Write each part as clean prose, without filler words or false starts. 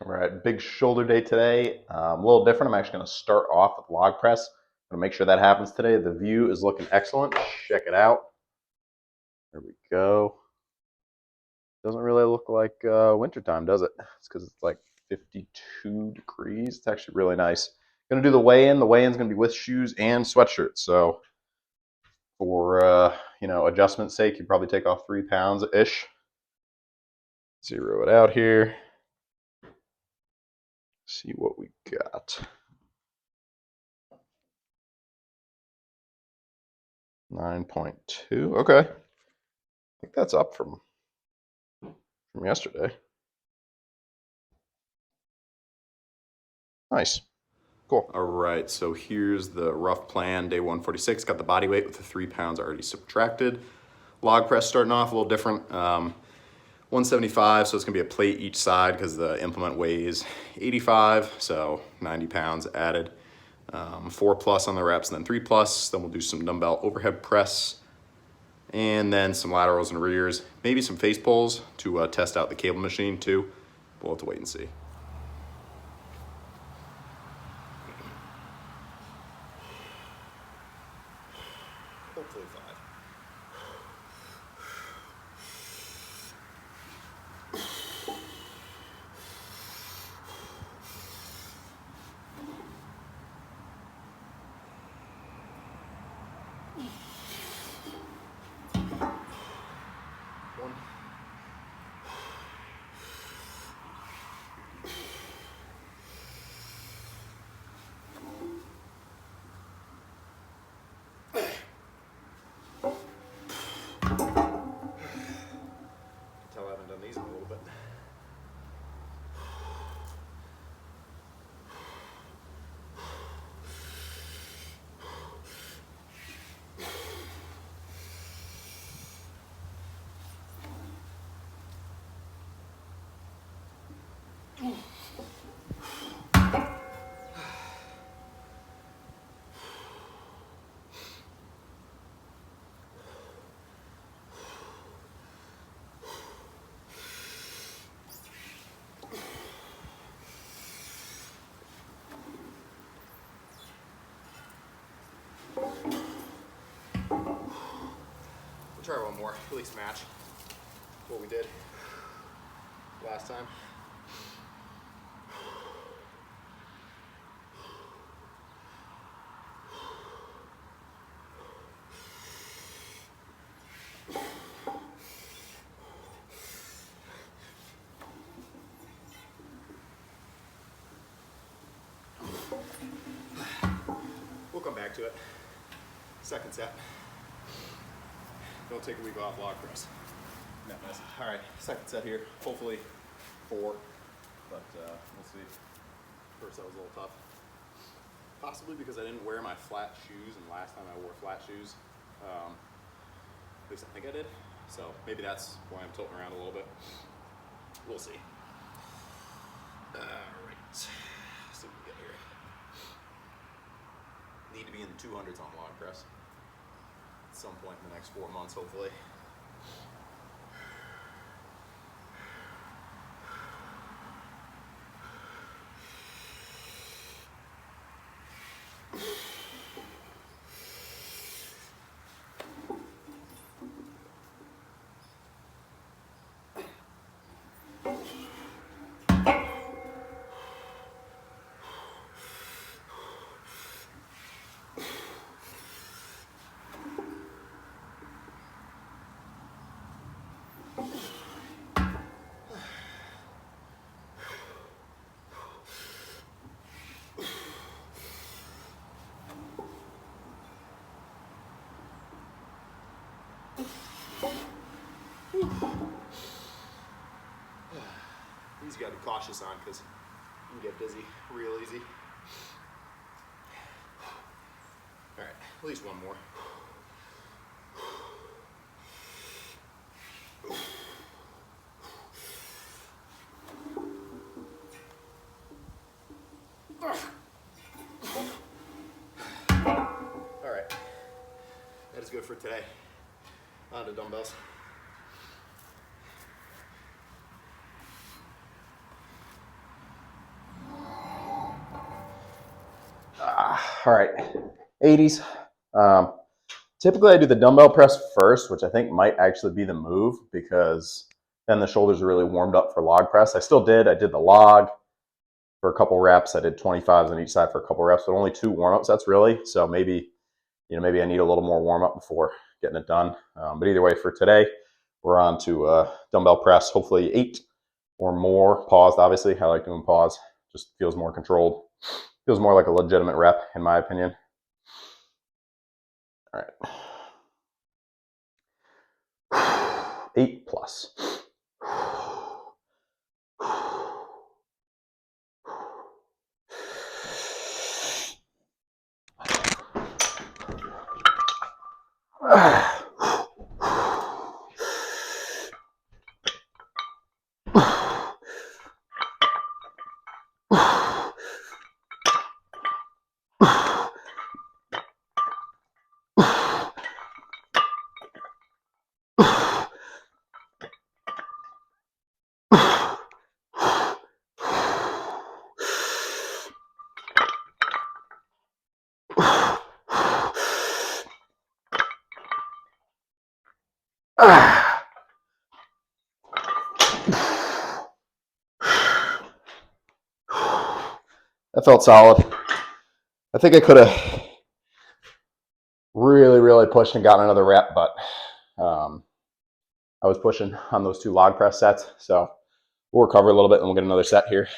All right, big shoulder day today. A little different. I'm actually going to start off with log press. I'm going to make sure that happens today. The view is looking excellent. Check it out. There we go. Doesn't really look like wintertime, does it? It's because it's like 52 degrees. It's actually really nice. Going to do the weigh-in. The weigh-in's going to be with shoes and sweatshirt. So for adjustment's sake, you probably take off 3 pounds ish. Zero it out here. See what we got. 9.2. Okay. I think that's up from yesterday. Nice. Cool. All right, so here's the rough plan. Day 146, got the body weight with the 3 pounds already subtracted. Log press starting off a little different. 175, so it's gonna be a plate each side because the implement weighs 85, so 90 pounds added. 4 plus on the reps, and then 3 plus. Then we'll do some dumbbell overhead press, and then some laterals and rears. Maybe some face pulls to test out the cable machine too. We'll have to wait and see. Hopefully 5. These in a little bit. Try one more, at least match what we did last time. We'll come back to it. Second set. Don't take a week off log press. No, all right, second set here. Hopefully 4, but we'll see. First that was a little tough. Possibly because I didn't wear my flat shoes, and last time I wore flat shoes, at least I think I did. So maybe that's why I'm tilting around a little bit. We'll see. All right, let's see what we get here. Need to be in the 200s on log press at some point in the next 4 months, hopefully. These you gotta be cautious on because you can get dizzy real easy. All right, at least one more. All right, that is good for today. On to dumbbells. All right, 80s. Typically I do the dumbbell press first, which I think might actually be the move because then the shoulders are really warmed up for log press. I did the log for a couple reps. I did 25s on each side for a couple reps, but only 2 warm-up sets really. So maybe I need a little more warm-up before getting it done. But either way, for today, we're on to dumbbell press, hopefully 8 or more. Paused, obviously. I like doing pause. Just feels more controlled. Feels more like a legitimate rep, in my opinion. All right. 8 plus. That felt solid. I think I could have really pushed and gotten another rep, but I was pushing on those 2 log press sets. So we'll recover a little bit and we'll get another set here.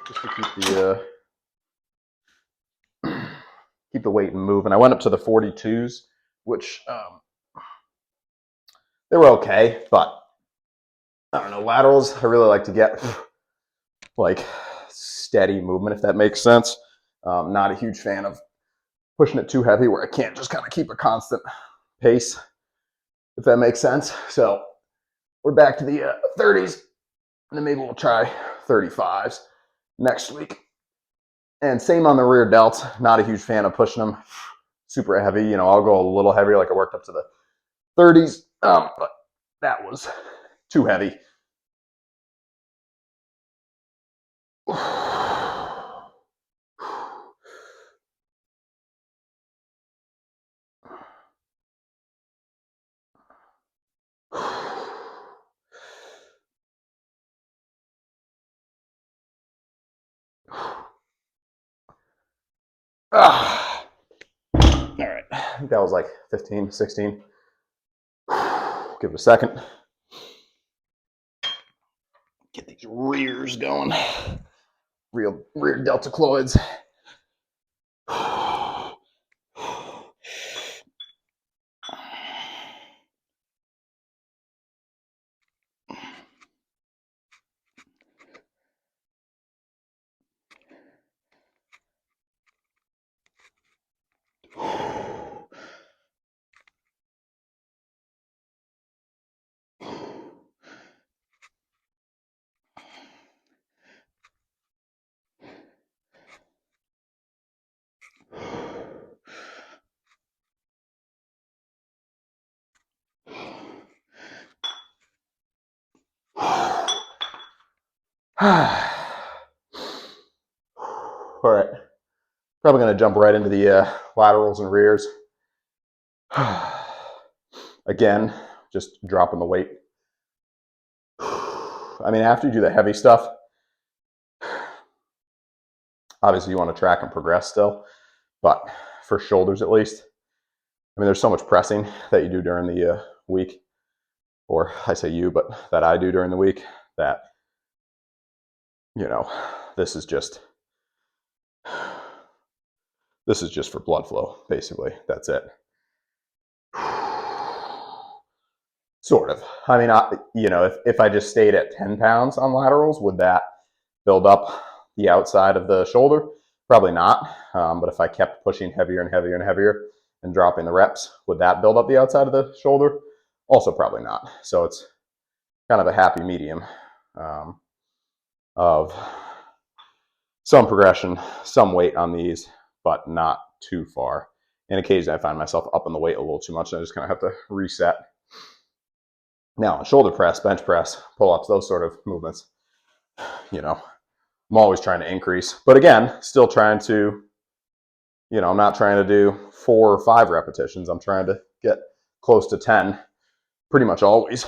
Just to keep the weight moving. I went up to the 42s, which they were okay, but I don't know, laterals, I really like to get like steady movement, if that makes sense. Not a huge fan of pushing it too heavy where I can't just kind of keep a constant pace, if that makes sense. So we're back to the 30s, and then maybe we'll try 35s next week. And same on the rear delts. Not a huge fan of pushing them super heavy. I'll go a little heavier, like I worked up to the 30s, but that was too heavy. All right, I think that was like 15, 16. Give it a second. Get these rears going. Real rear deltoids. All right, probably going to jump right into the laterals and rears. Again, just dropping the weight. I mean, after you do the heavy stuff, obviously you want to track and progress still, but for shoulders at least, I mean, there's so much pressing that you do during the week, or I say you, but that I do during the week, that this is just for blood flow, basically. That's it. Sort of. I mean, if I just stayed at 10 pounds on laterals, would that build up the outside of the shoulder? Probably not. But if I kept pushing heavier and heavier and heavier and dropping the reps, would that build up the outside of the shoulder? Also probably not. So it's kind of a happy medium of some progression, some weight on these, but not too far. And occasionally I find myself up in the weight a little too much, and I just kind of have to reset. Now, shoulder press, bench press, pull-ups, those sort of movements, I'm always trying to increase. But again, still trying to, I'm not trying to do 4 or 5 repetitions. I'm trying to get close to 10 pretty much always.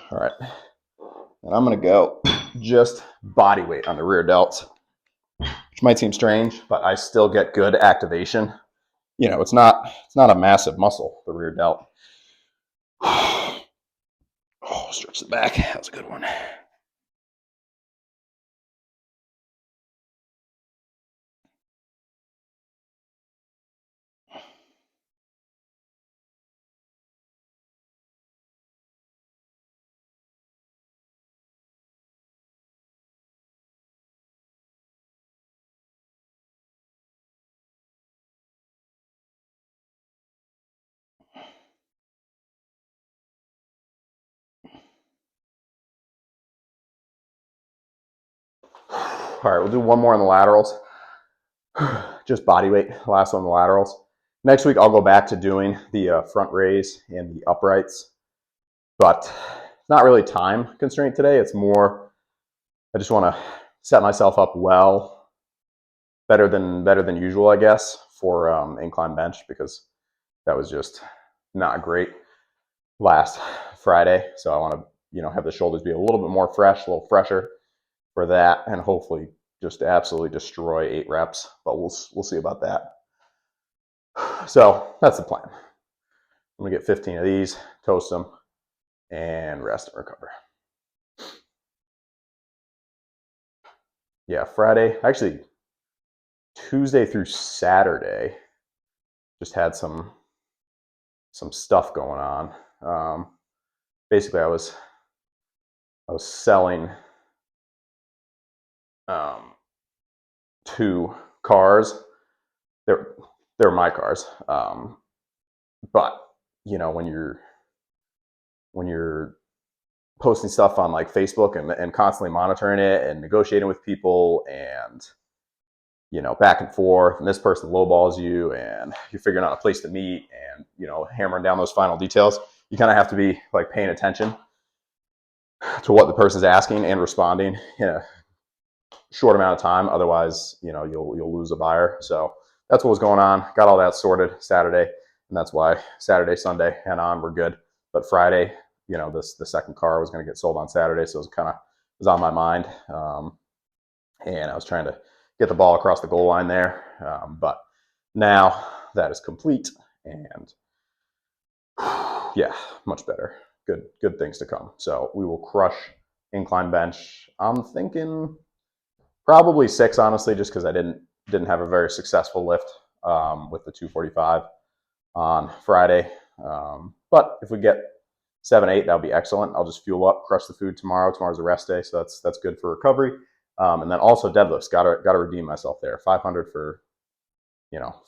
All right. And I'm going to go just body weight on the rear delts, which might seem strange, but I still get good activation. It's not a massive muscle, the rear delt. Oh, stretch the back. That was a good one. All right, we'll do one more on the laterals. Just body weight, last one on the laterals. Next week, I'll go back to doing the front raise and the uprights, but it's not really time constraint today. It's more, I just want to set myself up well, better than usual, I guess, for incline bench, because that was just not great last Friday. So I want to, have the shoulders be a little bit more fresh, a little fresher for that, and hopefully just absolutely destroy 8 reps, but we'll see about that. So that's the plan. I'm gonna get 15 of these, toast them, and rest and recover. Yeah, Friday, actually Tuesday through Saturday, just had some stuff going on. Basically, I was selling 2 cars. They're my cars, but when you're posting stuff on like Facebook and constantly monitoring it and negotiating with people and back and forth, and this person lowballs you, and you're figuring out a place to meet, and hammering down those final details, you kind of have to be like paying attention to what the person's asking and responding in a short amount of time. Otherwise, you'll lose a buyer. So that's what was going on. Got all that sorted Saturday, and that's why Saturday, Sunday, and on were good. But Friday, the second car was going to get sold on Saturday, so it was on my mind, and I was trying to get the ball across the goal line there. But now that is complete, and yeah, much better. Good things to come. So we will crush incline bench. I'm thinking probably 6, honestly, just because I didn't have a very successful lift with the 245 on Friday. But if we get 7, 8, that'll be excellent. I'll just fuel up, crush the food tomorrow. Tomorrow's a rest day, so that's good for recovery. And then also deadlifts. Got to redeem myself there. 500 for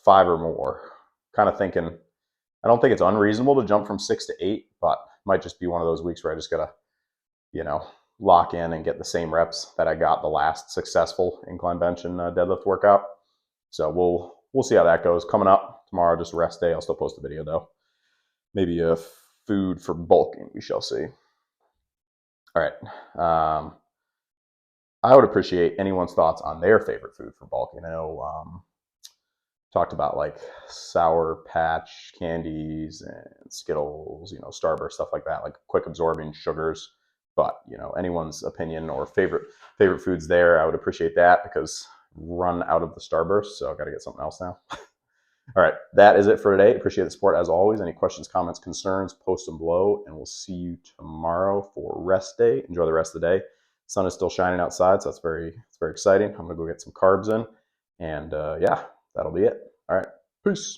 5 or more. Kind of thinking, I don't think it's unreasonable to jump from 6 to 8, but it might just be one of those weeks where I just gotta lock in and get the same reps that I got the last successful incline bench and deadlift workout. So we'll see how that goes. Coming up tomorrow, just rest day. I'll still post a video though. Maybe a food for bulking. We shall see. All right. I would appreciate anyone's thoughts on their favorite food for bulking. I know talked about like Sour Patch candies and Skittles, Starburst, stuff like that, like quick absorbing sugars. But anyone's opinion or favorite foods there, I would appreciate that because run out of the Starburst, so I got to get something else now. All right, that is it for today. Appreciate the support as always. Any questions, comments, concerns, post them below, and we'll see you tomorrow for rest day. Enjoy the rest of the day. Sun is still shining outside, so it's very exciting. I'm gonna go get some carbs in, and yeah, that'll be it. All right, peace.